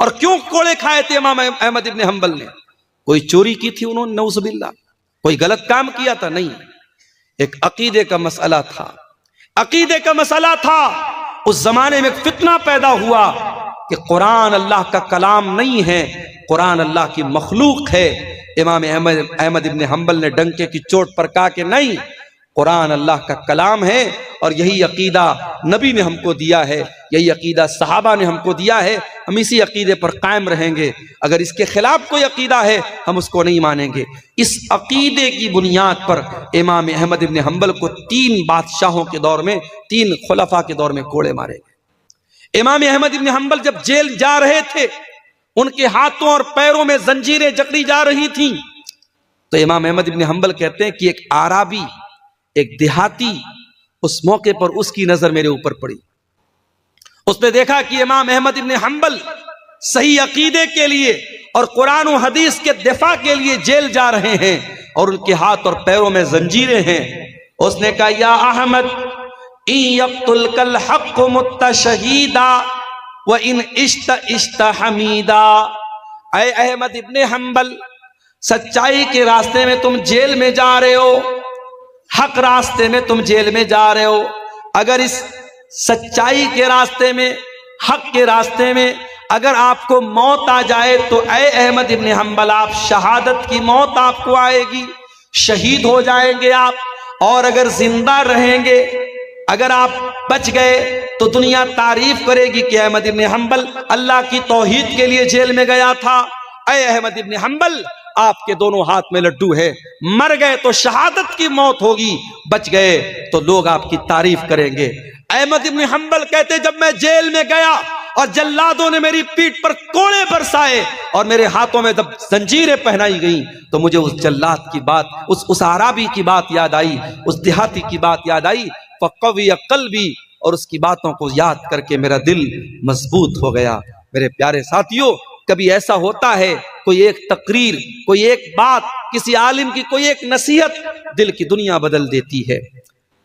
और क्यों कोड़े खाए थे इमाम अहमद इब्न हंबल ने? कोई चोरी की थी उन्होंने नऊज़ुबिल्लाह, कोई गलत काम किया था? नहीं, एक अकीदे का मसला था, अकीदे का मसला था। उस जमाने में फितना पैदा हुआ कि कुरान अल्लाह का कलाम नहीं है, कुरान अल्लाह की मखलूक है। इमाम अहमद इब्न हंबल ने डंके की चोट पर कहा कि नहीं, कुरान अल्लाह का कलाम है और यही अकीदा नबी ने हमको दिया है, यही अकीदा सहाबा ने हमको दिया है, हम इसी अकीदे पर कायम रहेंगे। अगर इसके खिलाफ कोई अकीदा है हम उसको नहीं मानेंगे। इस अकीदे की बुनियाद पर इमाम अहमद इब्न हंबल को 3 बादशाहों के दौर में, 3 खुलफा के दौर में कोड़े मारे गए। इमाम अहमद इब्न हंबल जब जेल जा रहे थे, उनके हाथों और पैरों में जंजीरें जकड़ी जा रही थी, तो इमाम अहमद इब्न हंबल कहते हैं कि एक आराबी, एक देहाती, उस मौके पर उसकी नजर मेरे ऊपर पड़ी। उसने देखा कि इमाम अहमद इब्न हंबल सही अकीदे के लिए और कुरान और हदीस के दिफा के लिए जेल जा रहे हैं और उनके हाथ और पैरों में जंजीरें हैं। उसने कहा, या अहमद यक़्तुल कल हक़ मुत्तशहीदा व इन इश्त हमीदा। ऐ अहमद इब्न हंबल, सच्चाई के रास्ते में तुम जेल में जा रहे हो, हक रास्ते में तुम जेल में जा रहे हो। अगर इस सच्चाई के रास्ते में, हक के रास्ते में अगर आपको मौत आ जाए तो ऐ अहमद इब्न हंबल, आप शहादत की मौत आपको आएगी, शहीद हो जाएंगे आप। और अगर जिंदा रहेंगे, अगर आप बच गए तो दुनिया तारीफ करेगी कि अहमद इब्न हंबल अल्लाह की तौहीद के लिए जेल में गया था। ऐ अहमद इब्न हंबल, आपके दोनों हाथ में लड्डू है, मर गए तो शहादत की मौत होगी, बच गए तो लोग आपकी तारीफ करेंगे। अहमद इब्न हंबल कहते, जब मैं जेल में गया और जल्लादों ने मेरी पीठ पर कोड़े बरसाए और मेरे हाथों में जब जंजीरें पहनाई गई, तो मुझे उस जल्लाद की बात, उस आराबी की बात याद आई, उस देहाती की बात याद आई। फ़क़वी क़ल्बी, और उसकी बातों को याद करके मेरा दिल मजबूत हो गया। मेरे प्यारे साथियों, कभी ऐसा होता है, कोई एक तकरीर, कोई एक बात, किसी आलिम की कोई एक नसीहत दिल की दुनिया बदल देती है।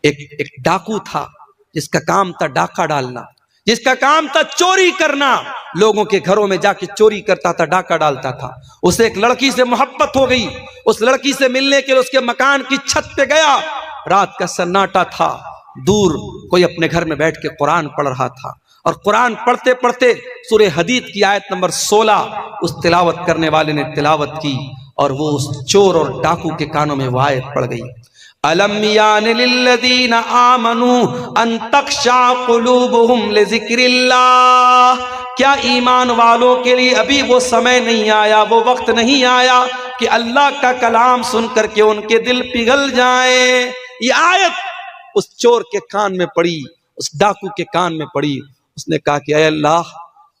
एक डाकू था जिसका काम था डाका डालना, जिसका काम था चोरी करना, लोगों के घरों में जाके चोरी करता था, डाका डालता था। उसे एक लड़की से मोहब्बत हो गई, उस लड़की से मिलने के लिए उसके मकान की छत पे गया। रात का सन्नाटा था, दूर कोई अपने घर में बैठ के कुरान पढ़ रहा था और कुरान पढ़ते पढ़ते सूरह हदीद की आयत नंबर 16 उस तिलावत करने वाले ने तिलावत की और वो उस चोर और डाकू के कानों में वो आयत पड़ गई, अलम यान लिल्लज़ीना आमनू अन तख्शा कुलूबुहुम लिज़िक्रिल्लाह। क्या ईमान वालों के लिए अभी वो समय नहीं आया, वो वक्त नहीं आया कि अल्लाह का कलाम सुन करके उनके दिल पिघल जाए। ये आयत उस चोर के कान में पड़ी, उस डाकू के कान में पड़ी। उसने कहा कि ऐ अल्लाह,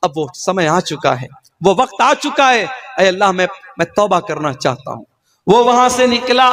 अब वो समय आ चुका है, वो वक्त आ चुका है, ऐ अल्लाह मैं तौबा करना चाहता हूँ। वो वहां से निकला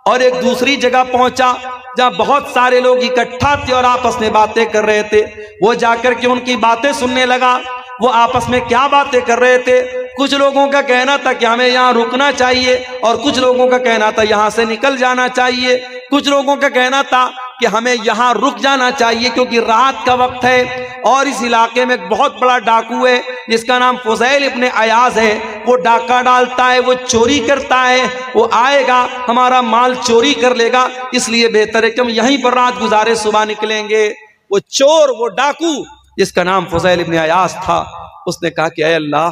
और एक दूसरी जगह पहुंचा जहां बहुत सारे लोग इकट्ठा थे और आपस में बातें कर रहे थे। वो जाकर के उनकी बातें सुनने लगा। वो आपस में क्या बातें कर रहे थे? कुछ लोगों का कहना था कि हमें यहाँ रुकना चाहिए और कुछ लोगों का कहना था यहाँ से निकल जाना चाहिए। कुछ लोगों का कहना था कि हमें यहाँ रुक जाना चाहिए क्योंकि रात का वक्त है और इस इलाके में एक बहुत बड़ा डाकू है जिसका नाम फुज़ैल इब्न अयाज है। वो डाका डालता है, वो चोरी करता है, वो आएगा हमारा माल चोरी कर लेगा, इसलिए बेहतर है कि हम यहीं पर रात गुजारे, सुबह निकलेंगे। वो चोर, वो डाकू जिसका नाम फुज़ैल इब्न अयाज था, उसने कहा कि ऐ अल्लाह,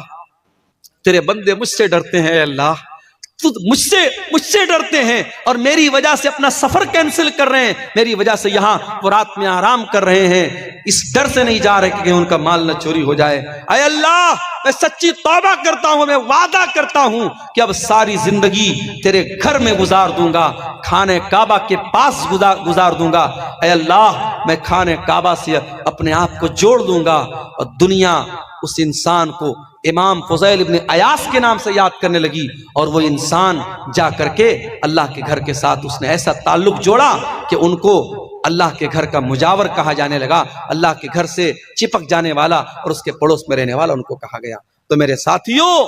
तेरे बंदे मुझसे डरते हैं, ऐ अल्लाह मुझसे डरते हैं और मेरी वजह से अपना सफर कैंसिल कर रहे हैं, मेरी वजह से यहाँ वो रात में आराम कर रहे हैं, इस डर से नहीं जा रहे कि उनका माल न चोरी हो जाए। ऐ अल्लाह, मैं सच्ची तौबा करता हूं, मैं वादा करता हूं कि अब सारी जिंदगी तेरे घर में गुजार दूंगा, खाने काबा के पास गुजार दूंगा। ऐ अल्लाह, मैं खाने काबा से अपने आप को जोड़ दूंगा। और दुनिया उस इंसान को इमाम फुज़ैल इब्न अयास के नाम से याद करने लगी और वो इंसान जा करके अल्लाह के घर के साथ उसने ऐसा ताल्लुक जोड़ा कि उनको अल्लाह के घर का मुजावर कहा जाने लगा, अल्लाह के घर से चिपक जाने वाला और उसके पड़ोस में रहने वाला उनको कहा गया। तो मेरे साथियों,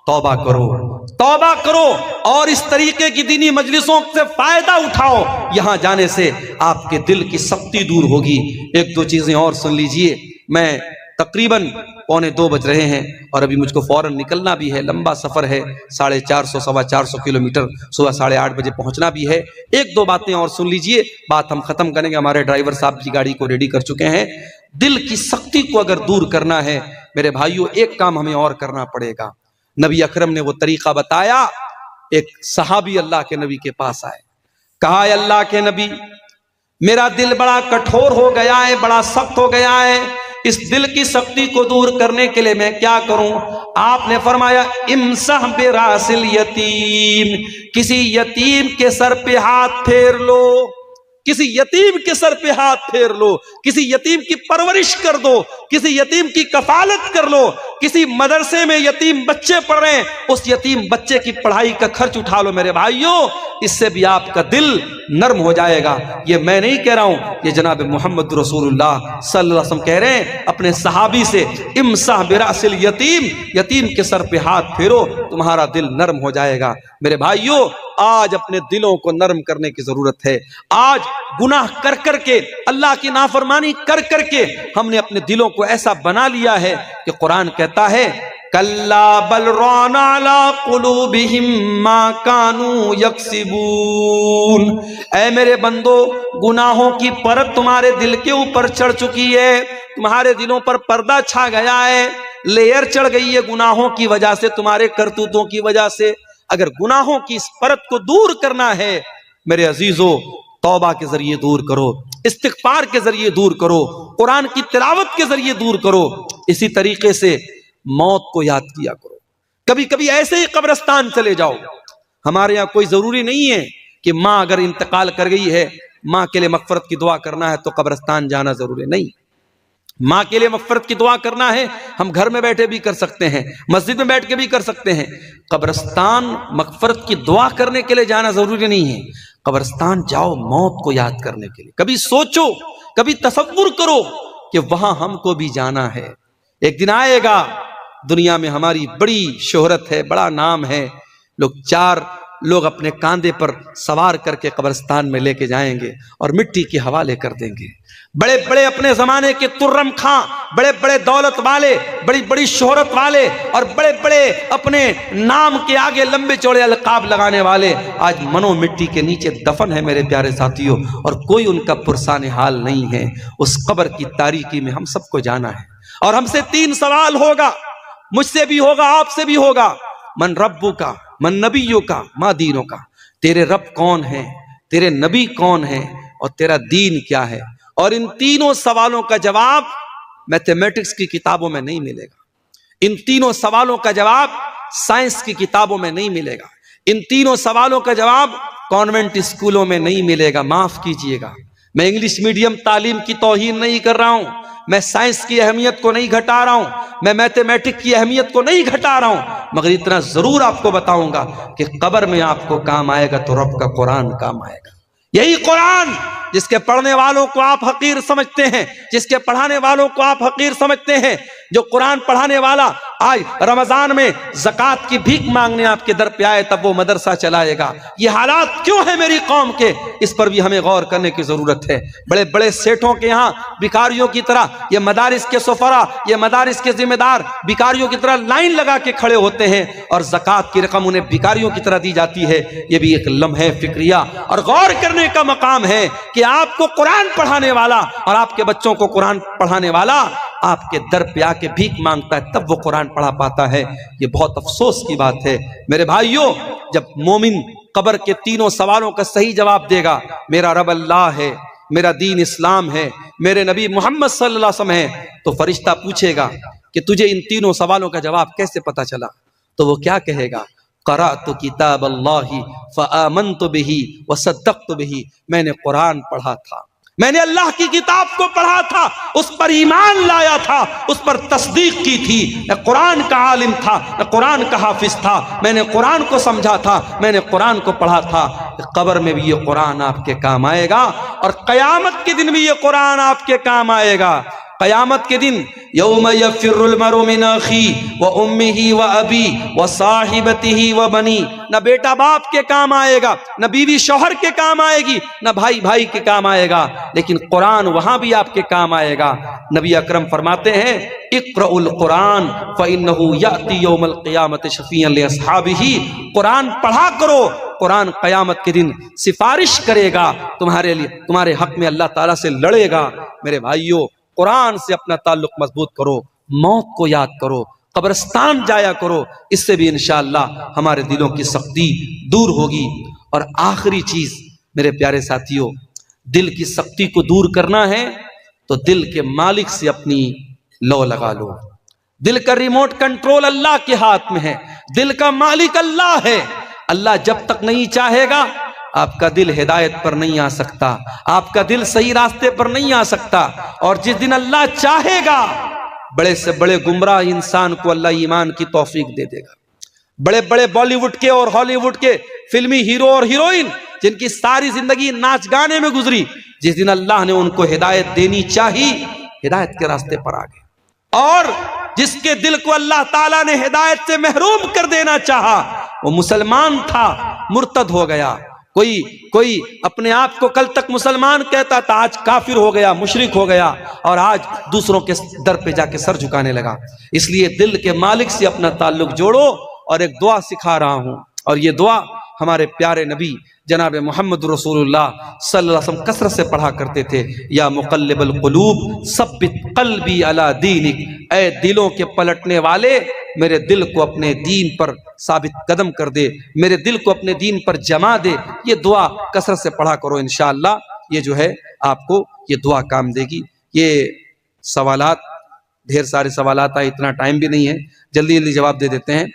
तौबा करो, तौबा करो और इस तरीके की दीनी मजलिसों से फायदा उठाओ। यहां जाने से आपके दिल की सख्ती दूर होगी। एक दो चीजें और सुन लीजिए। मैं तकरीबन 1:45 बज रहे हैं और अभी मुझको फौरन निकलना भी है। लंबा सफ़र है, 450 सवा 400 किलोमीटर। सुबह 8:30 बजे पहुंचना भी है। 1-2 बातें और सुन लीजिए, बात हम ख़त्म करेंगे। हमारे ड्राइवर साहब जी गाड़ी को रेडी कर चुके हैं। दिल की सख्ती को अगर दूर करना है मेरे भाइयों, एक काम हमें और करना पड़ेगा। नबी अकरम ने वो तरीका बताया। एक सहाबी अल्लाह के नबी के पास आए, कहा अल्लाह के नबी, मेरा दिल बड़ा कठोर हो गया है, बड़ा सख्त हो गया है, इस दिल की सख्ती को दूर करने के लिए मैं क्या करूं? आपने फरमाया इमसह बिरासिल यतीम, किसी यतीम के सर पे हाथ फेर लो, किसी यतीम के सर पे हाथ फेर लो, किसी यतीम की परवरिश कर दो, किसी यतीम की कफालत कर लो। किसी मदरसे में यतीम बच्चे पढ़ रहे हैं, उस यतीम बच्चे की पढ़ाई का खर्च उठा लो मेरे भाइयों, इससे भी आपका दिल नर्म हो जाएगा। ये मैं नहीं कह रहा हूं, ये जनाब मोहम्मद रसूलुल्लाह सल्लल्लाहु अलैहि वसल्लम कह रहे हैं अपने सहाबी से, इमसाह बिरासिल यतीम, यतीम के सर पे हाथ फेरो, तुम्हारा दिल नर्म हो जाएगा। मेरे भाइयों, आज अपने दिलों को नर्म करने की जरूरत है। आज गुनाह कर करके, अल्लाह की नाफरमानी कर करके हमने अपने दिलों को ऐसा बना लिया है कि कुरान कहता है कल्ला बल राना अला कुलूबिहिम मा कानू यक्सिबून। ऐ मेरे बंदो, गुनाहों की परत तुम्हारे दिल के ऊपर चढ़ चुकी है, तुम्हारे दिलों पर पर्दा छा गया है, लेयर चढ़ गई है गुनाहों की वजह से, तुम्हारे करतूतों की वजह से। अगर गुनाहों की इस परत को दूर करना है मेरे अजीजों, तौबा के जरिए दूर करो, इस्तिग़फार के जरिए दूर करो, कुरान की तिलावत के जरिए दूर करो। इसी तरीके से मौत को याद किया करो। कभी कभी ऐसे ही कब्रिस्तान चले जाओ। हमारे यहाँ कोई जरूरी नहीं है कि माँ अगर इंतकाल कर गई है, माँ के लिए मग़फ़िरत की दुआ करना है तो कब्रिस्तान जाना जरूरी नहीं। माँ के लिए मग़फ़िरत की दुआ करना है, हम घर में बैठे भी कर सकते हैं, मस्जिद में बैठ के भी कर सकते हैं। कब्रिस्तान मग़फ़िरत की दुआ करने के लिए जाना जरूरी नहीं है। कब्रिस्तान जाओ मौत को याद करने के लिए। कभी सोचो, कभी तसव्वुर करो कि वहां हमको भी जाना है। एक दिन आएगा, दुनिया में हमारी बड़ी शोहरत है, बड़ा नाम है, लोग 4 लोग अपने कांधे पर सवार करके कब्रिस्तान में लेके जाएंगे और मिट्टी के हवाले कर देंगे। बड़े बड़े अपने जमाने के तुर्रम खां, बड़े बड़े दौलत वाले, बड़ी बड़ी शोहरत वाले और बड़े बड़े अपने नाम के आगे लंबे चौड़े अलकाब लगाने वाले आज मनो मिट्टी के नीचे दफन है मेरे प्यारे साथियों, और कोई उनका पुरसाने हाल नहीं है। उस कब्र की तारीकी में हम सबको जाना है और हमसे 3 सवाल होगा, मुझसे भी होगा, आपसे भी होगा। मन रब्बू का, मन नबियों का, मा दीनों का। तेरे रब कौन है, तेरे नबी कौन है और तेरा दीन क्या है। और इन तीनों सवालों का जवाब मैथमेटिक्स की किताबों में नहीं मिलेगा। इन तीनों सवालों का जवाब साइंस की किताबों में नहीं मिलेगा। इन तीनों सवालों का जवाब कॉन्वेंट स्कूलों में नहीं मिलेगा। माफ कीजिएगा, मैं इंग्लिश मीडियम तालीम की तौहीन नहीं कर रहा हूं, मैं साइंस की अहमियत को नहीं घटा रहा हूं, मैं मैथमेटिक्स की अहमियत को नहीं घटा रहा हूं, मगर इतना जरूर आपको बताऊंगा कि कब्र में आपको काम आएगा तो रब का कुरान काम आएगा। यही कुरान जिसके पढ़ने वालों को आप हकीर समझते हैं, जिसके पढ़ाने वालों को आप हकीर समझते हैं, जो कुरान पढ़ाने वाला आज रमजान में ज़कात की भीख मांगने आपके दर पे आए तब वो मदरसा चलाएगा। ये हालात क्यों है मेरी कौम के, इस पर भी हमें गौर करने की जरूरत है। बड़े बड़े सेठों के यहाँ भिखारियों की तरह ये मदारिस के सफरा, ये मदारिस के जिम्मेदार भिखारियों की तरह लाइन लगा के खड़े होते हैं और ज़कात की रकम उन्हें भिखारियों की तरह दी जाती है। ये भी एक लम्हे फिक्रिया और गौर करने का मकाम है कि आपको कुरान पढ़ाने वाला और आपके बच्चों को कुरान पढ़ाने वाला आपके दर पे आके भीख मांगता है तब वो कुरान पढ़ा पाता है। ये बहुत अफसोस की बात है मेरे भाइयों। जब मोमिन कब्र के तीनों सवालों का सही जवाब देगा, मेरा रब अल्लाह है, मेरा दीन इस्लाम है, मेरे नबी मोहम्मद सल्लल्लाहु अलैहि वसल्लम है, तो फरिश्ता पूछेगा कि तुझे इन तीनों सवालों का जवाब कैसे पता चला। तो वो क्या कहेगा, क़राअतु किताब अल्लाहि फ़आमनतु बिही व सद्दक़तु बिही। मैंने कुरान पढ़ा था, मैंने अल्लाह की किताब को पढ़ा था, उस पर ईमान लाया था, उस पर तस्दीक की थी। मैं कुरान का आलिम था, मैं कुरान का हाफिज था, मैंने कुरान को समझा था, मैंने कुरान को पढ़ा था। कब्र में भी ये कुरान आपके काम आएगा और क़यामत के दिन भी ये कुरान आपके काम आएगा। क़यामत के दिन यौम यफ़िर्रुल मरउ मिन अख़ी व उम्मिही व अबी व साहिबतिही व बनी, न बेटा बाप के काम आएगा, न बीवी शौहर के काम आएगी, न भाई भाई के काम आएगा, लेकिन कुरान वहां भी आपके काम आएगा। नबी अकरम फरमाते हैं इक़्रउल कुरान फ़इन्नहु याती यौमल क़ियामति शफ़ीअन लि अस्हाबिही, कुरान पढ़ा करो, कुरान क़यामत के दिन सिफारिश करेगा तुम्हारे लिए, तुम्हारे हक में अल्लाह ताला से लड़ेगा। मेरे भाइयों, कुरान से अपना ताल्लुक मजबूत करो, मौत को याद करो, कब्रिस्तान जाया करो, इससे भी इंशाअल्लाह हमारे दिलों की सख्ती दूर होगी। और आखिरी चीज मेरे प्यारे साथियों, दिल की सख्ती को दूर करना है तो दिल के मालिक से अपनी लौ लगा लो। दिल का रिमोट कंट्रोल अल्लाह के हाथ में है, दिल का मालिक अल्लाह है। अल्लाह जब तक नहीं चाहेगा आपका दिल हिदायत पर नहीं आ सकता, आपका दिल सही रास्ते पर नहीं आ सकता। और जिस दिन अल्लाह चाहेगा बड़े से बड़े गुमराह इंसान को अल्लाह ईमान की तौफीक दे देगा। बड़े बड़े बॉलीवुड के और हॉलीवुड के फिल्मी हीरो और हीरोइन जिनकी सारी जिंदगी नाच गाने में गुजरी, जिस दिन अल्लाह ने उनको हिदायत देनी चाहिए, हिदायत के रास्ते पर आ गए। और जिसके दिल को अल्लाह ताला ने हिदायत से महरूम कर देना चाहा, वो मुसलमान था, मुर्तद हो गया। कोई अपने आप को कल तक मुसलमान कहता था, आज काफिर हो गया, मुशरिक हो गया, और आज दूसरों के दर पे जाके सर झुकाने लगा। इसलिए दिल के मालिक से अपना ताल्लुक जोड़ो। और एक दुआ सिखा रहा हूं, और ये दुआ हमारे प्यारे नबी जनाब मोहम्मद रसूलुल्लाह सल्लल्लाहु अलैहि वसल्लम कसरत से पढ़ा करते थे। या मुक़ल्लिबल क़ुलूब सब्बित क़ल्बी अला दीनिक, ऐ दिलों के पलटने वाले मेरे दिल को अपने दीन पर साबित कदम कर दे, मेरे दिल को अपने दीन पर जमा दे। ये दुआ कसरत से पढ़ा करो, इंशाअल्लाह ये जो है आपको ये दुआ काम देगी। ये सवालात, ढेर सारे सवालात आए, इतना टाइम भी नहीं है, जल्दी जल्दी जवाब दे देते हैं।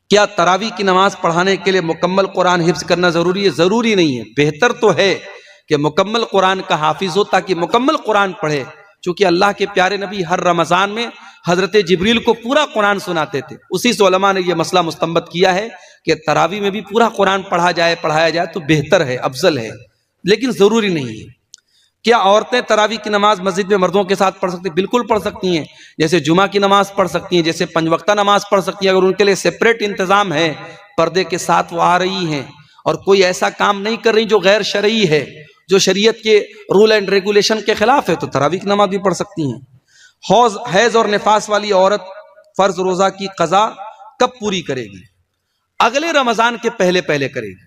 क्या तरावी की नमाज पढ़ाने के लिए मुकम्मल कुरान हिफ्ज करना जरूरी है? जरूरी नहीं है। बेहतर तो है कि मुकम्मल कुरान का हाफिज हो ताकि मुकम्मल कुरान पढ़े, क्योंकि अल्लाह के प्यारे नबी हर रमजान में हजरत जिब्रील को पूरा कुरान सुनाते थे। उसी से उलमा ने यह मसला मुस्तंबत किया है कि तरावी में भी पूरा कुरान पढ़ाया जाए तो बेहतर है, अफजल है, लेकिन जरूरी नहीं है। क्या औरतें तरावी की नमाज मस्जिद में मर्दों के साथ पढ़ सकती हैं? बिल्कुल पढ़ सकती हैं। जैसे जुमा की नमाज पढ़ सकती हैं, जैसे पंजवक्ता नमाज पढ़ सकती हैं। अगर उनके लिए सेपरेट इंतजाम है, पर्दे के साथ वो आ रही हैं और कोई ऐसा काम नहीं कर रही जो गैर शरई है, जो शरीयत के रूल एंड रेगुलेशन के खिलाफ है, तो तरावी की नमाज भी पढ़ सकती हैं। हैज और निफास वाली औरत फर्ज रोजा की कज़ा कब पूरी करेगी? अगले रमजान के पहले पहले करेगी।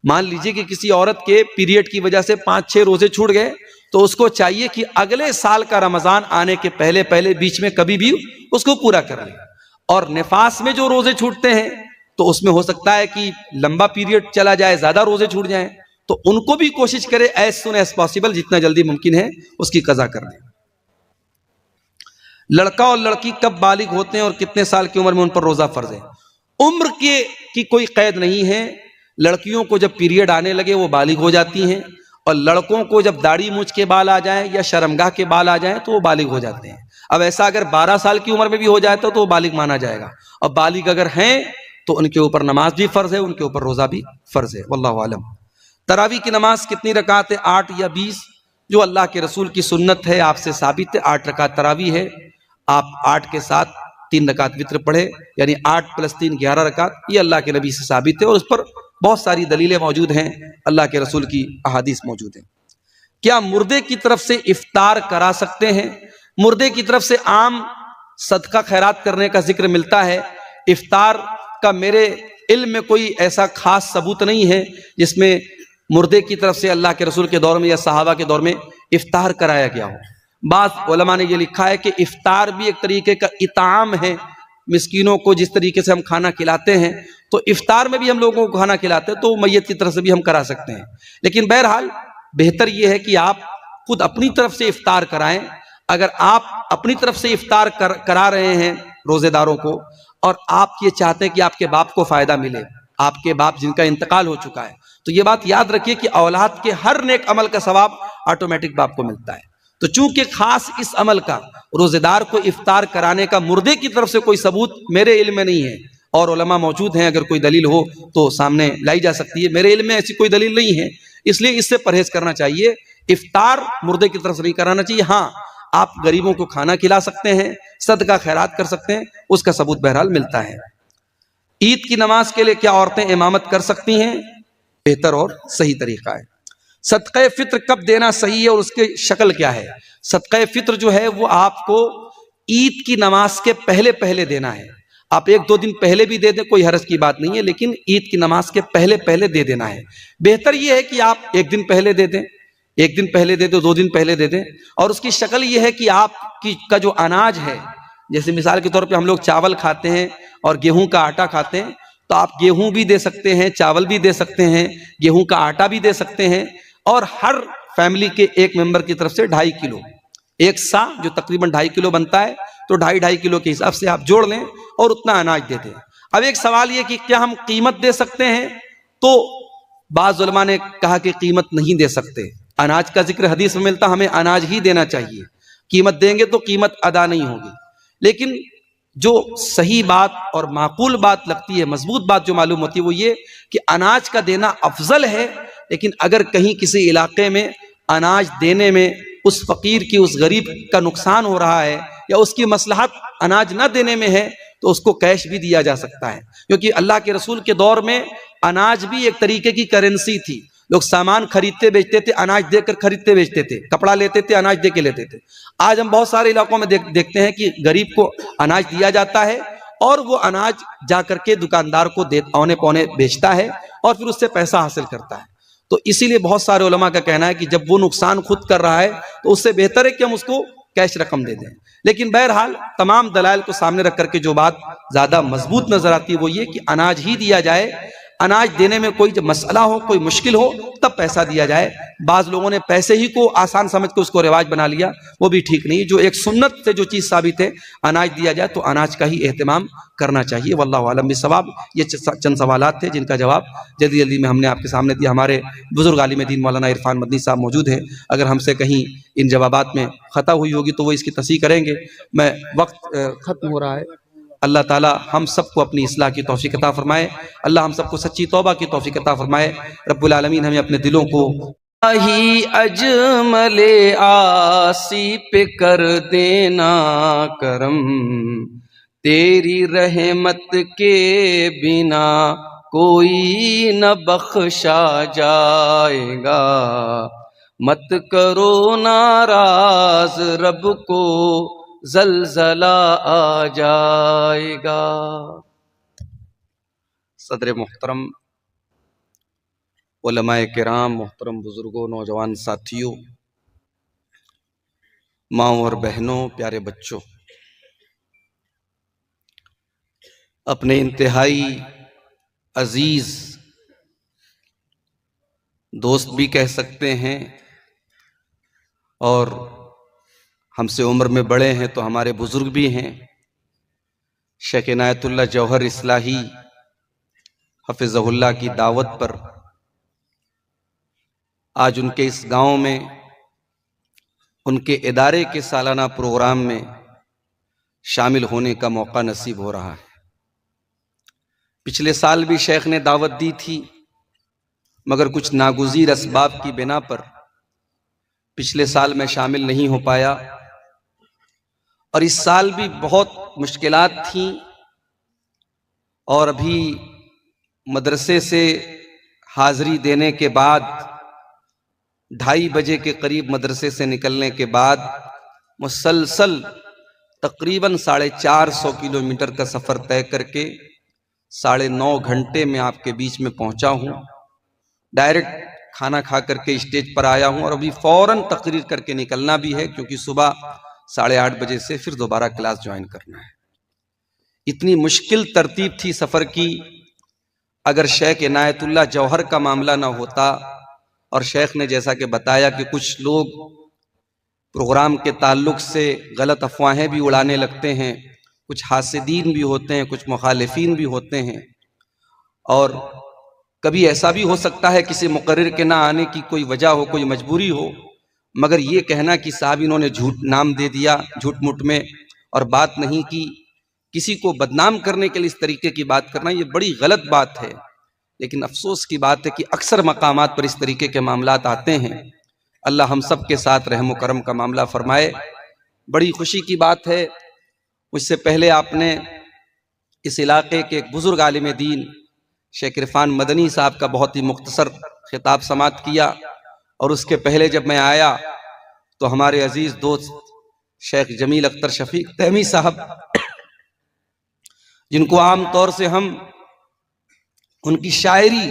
मान लीजिए कि किसी औरत के पीरियड की वजह से 5-6 रोजे छूट गए, तो उसको चाहिए कि अगले साल का रमजान आने के पहले पहले बीच में कभी भी उसको पूरा कर ले। और निफास में जो रोजे छूटते हैं तो उसमें हो सकता है कि लंबा पीरियड चला जाए, ज्यादा रोजे छूट जाएं, तो उनको भी कोशिश करे एज सुन एज पॉसिबल, जितना जल्दी मुमकिन है उसकी कज़ा कर लें। लड़का और लड़की कब बालिग होते हैं और कितने साल की उम्र में उन पर रोजा फर्ज है? उम्र की कोई कैद नहीं है। लड़कियों को जब पीरियड आने लगे वो बालिग हो जाती हैं, और लड़कों को जब दाढ़ी मूंछ के बाल आ जाएं या शर्मगाह के बाल आ जाएं तो वो बालिग हो जाते हैं। अब ऐसा अगर 12 साल की उम्र में भी हो जाए तो वो बालिग माना जाएगा। और बालिग अगर हैं तो उनके ऊपर नमाज भी फर्ज है, उनके ऊपर रोजा भी फर्ज है। वल्लाहु आलम। तरावी की नमाज कितनी रकात है, 8 या 20? जो अल्लाह के रसूल की सुन्नत है, आपसे साबित है, 8 रकात तरावी है। आप 8 के साथ 3 रकात वित्र पढ़े, यानी 8 + 3 11 रकात। ये अल्लाह के नबी से साबित है और उस पर बहुत सारी दलीलें मौजूद हैं, अल्लाह के रसूल की अहादीस मौजूद हैं। क्या मुर्दे की तरफ से इफ्तार करा सकते हैं? मुर्दे की तरफ से आम सदका खैरात करने का जिक्र मिलता है। इफ्तार का मेरे इल्म में कोई ऐसा खास सबूत नहीं है जिसमें मुर्दे की तरफ से अल्लाह के रसूल के दौर में या सहाबा के दौर में इफ्तार कराया गया हो। बात उलमा ने यह लिखा है कि इफ्तार भी एक तरीके का इताम है। मिस्कीनों को जिस तरीके से हम खाना खिलाते हैं, तो इफ्तार में भी हम लोगों को खाना खिलाते हैं, तो मैयत की तरफ से भी हम करा सकते हैं। लेकिन बहरहाल बेहतर यह है कि आप खुद अपनी तरफ से इफ्तार कराएं। अगर आप अपनी तरफ से इफ्तार करा रहे हैं रोजेदारों को, और आप ये चाहते हैं कि आपके बाप को फायदा मिले, आपके बाप जिनका इंतकाल हो चुका है, तो ये बात याद रखिए कि औलाद के हर नेक अमल का सवाब ऑटोमेटिक बाप को मिलता है। तो चूंकि खास इस अमल का, रोजेदार को इफ्तार कराने का मुर्दे की तरफ से कोई सबूत मेरे इल्म में नहीं है, और उलमा मौजूद हैं, अगर कोई दलील हो तो सामने लाई जा सकती है। मेरे इल्म में ऐसी कोई दलील नहीं है, इसलिए इससे परहेज करना चाहिए। इफ्तार मुर्दे की तरफ से नहीं कराना चाहिए। हाँ, आप गरीबों को खाना खिला सकते हैं, सदका खैरात कर सकते हैं, उसका सबूत बहरहाल मिलता है। ईद की नमाज के लिए क्या औरतें इमामत कर सकती हैं? बेहतर और सही तरीका है। सदक़े फित्र कब देना सही है और उसकी शक्ल क्या है? सदक़े फित्र जो है वो आपको ईद की नमाज के पहले पहले देना है। आप 1-2 दिन पहले भी दे दें, कोई हर्ज की बात नहीं है, लेकिन ईद की नमाज के पहले पहले दे देना है। बेहतर यह है कि आप 1 दिन पहले दे दें, 1 दिन पहले दे दो, 2 दिन पहले दे दें। और उसकी शक्ल यह है कि आपकी का जो अनाज है, जैसे मिसाल के तौर पे हम लोग चावल खाते हैं और गेहूं का आटा खाते हैं, तो आप गेहूं भी दे सकते हैं, चावल भी दे सकते हैं, गेहूं का आटा भी दे सकते हैं। और हर फैमिली के एक मेंबर की तरफ से 2.5 किलो, एक सा जो तकरीबन 2.5 किलो बनता है, तो 2.5 किलो के हिसाब से आप जोड़ लें और उतना अनाज दे दें। अब एक सवाल ये कि क्या हम कीमत दे सकते हैं? तो बाज़ उलमा ने कहा कि कीमत नहीं दे सकते। अनाज का जिक्र हदीस में मिलता, हमें अनाज ही देना चाहिए। कीमत देंगे तो कीमत अदा नहीं होगी। लेकिन जो सही बात और माकूल बात लगती है, मजबूत बात जो मालूम होती है, वो ये कि अनाज का देना अफजल है। लेकिन अगर कहीं किसी इलाके में अनाज देने में उस फकीर की, उस गरीब का नुकसान हो रहा है या उसकी मसलहत अनाज न देने में है, तो उसको कैश भी दिया जा सकता है। क्योंकि अल्लाह के रसूल के दौर में अनाज भी एक तरीके की करेंसी थी। लोग सामान खरीदते बेचते थे, अनाज देकर खरीदते बेचते थे, कपड़ा लेते थे, अनाज दे के लेते थे। आज हम बहुत सारे इलाकों में देखते हैं कि गरीब को अनाज दिया जाता है और वो अनाज जाकर के दुकानदार को औने पौने बेचता है और फिर उससे पैसा हासिल करता है। तो इसीलिए बहुत सारे उलमा का कहना है कि जब वो नुकसान खुद कर रहा है तो उससे बेहतर है कि हम उसको कैश रकम दे दें। लेकिन बहरहाल तमाम दलाइल को सामने रख करके जो बात ज्यादा मजबूत नजर आती है वो ये कि अनाज ही दिया जाए। अनाज देने में कोई जब मसला हो, कोई मुश्किल हो, तब पैसा दिया जाए। बाज लोगों ने पैसे ही को आसान समझ के उसको रिवाज बना लिया, वो भी ठीक नहीं। जो एक सुन्नत से जो चीज साबित है, अनाज दिया जाए तो अनाज का ही एहतमाम करना चाहिए। वल्लाहु आलम बिस्सवाब। ये चंद सवालात थे जिनका जवाब जल्दी जल्दी में हमने आपके सामने दिया। हमारे बुजुर्ग आलिम दीन मौलाना इरफान मदनी साहब मौजूद हैं, अगर हमसे कहीं इन जवाबात में खता हुई होगी तो वो इसकी तस्हीह करेंगे। मैं वक्त खत्म हो रहा है। अल्लाह ताला हम सबको अपनी इस्लाह की तौफीक अता फरमाए। अल्लाह हम सबको सच्ची तौबा की तौफीक अता फरमाए। रब्बुल आलमीन हमें अपने दिलों को ही अजमले आसी पे कर देना करम, तेरी रहमत के बिना कोई न बख्शा जाएगा। मत करो नाराज रब को, जलजला आ जाएगा। सदर मोहतरम, उलमाए किराम, मोहतरम बुजुर्गों, नौजवान साथियों, माओ और बहनों, प्यारे बच्चों, अपने इंतहाई अजीज दोस्त भी कह सकते हैं और हमसे उम्र में बड़े हैं तो हमारे बुजुर्ग भी हैं, शेख इनायतुल्लाह जौहर इस्लाही हफिज़हुल्लाह की दावत पर आज उनके इस गांव में उनके इदारे के सालाना प्रोग्राम में शामिल होने का मौका नसीब हो रहा है। पिछले साल भी शेख ने दावत दी थी, मगर कुछ नागुज़ीर असबाब की बिना पर पिछले साल मैं शामिल नहीं हो पाया। और इस साल भी बहुत मुश्किलात थी और अभी मदरसे से हाज़री देने के बाद 2:30 बजे के करीब मदरसे से निकलने के बाद मुसलसल तकरीबन 450 किलोमीटर का सफ़र तय करके 9.5 घंटे में आपके बीच में पहुंचा हूं। डायरेक्ट खाना खा करके स्टेज पर आया हूं और अभी फौरन तकरीर करके निकलना भी है, क्योंकि सुबह 8:30 बजे से फिर दोबारा क्लास ज्वाइन करना है। इतनी मुश्किल तरतीब थी सफ़र की। अगर शेख इनायतुल्लाह जौहर का मामला ना होता और शेख ने जैसा कि बताया कि कुछ लोग प्रोग्राम के ताल्लुक से गलत अफवाहें भी उड़ाने लगते हैं, कुछ हासिदीन भी होते हैं, कुछ मुखालिफीन भी होते हैं, और कभी ऐसा भी हो सकता है किसी मुकर्रिर के ना आने की कोई वजह हो, कोई मजबूरी हो, मगर ये कहना कि साहब इन्होंने झूठ नाम दे दिया झूठ मूठ में और बात नहीं की, किसी को बदनाम करने के लिए इस तरीके की बात करना, ये बड़ी गलत बात है। लेकिन अफसोस की बात है कि अक्सर मकामात पर इस तरीके के मामलात आते हैं। अल्लाह हम सब के साथ रहम करम का मामला फरमाए। बड़ी खुशी की बात है, मुझसे पहले आपने इस इलाके के एक बुजुर्ग आलिम दीन शेख इरफान मदनी साहब का बहुत ही मुख्तसर खिताब समात किया, और उसके पहले जब मैं आया तो हमारे अजीज दोस्त शेख जमील अख्तर शफीक तहमी साहब, जिनको आम तौर से हम उनकी शायरी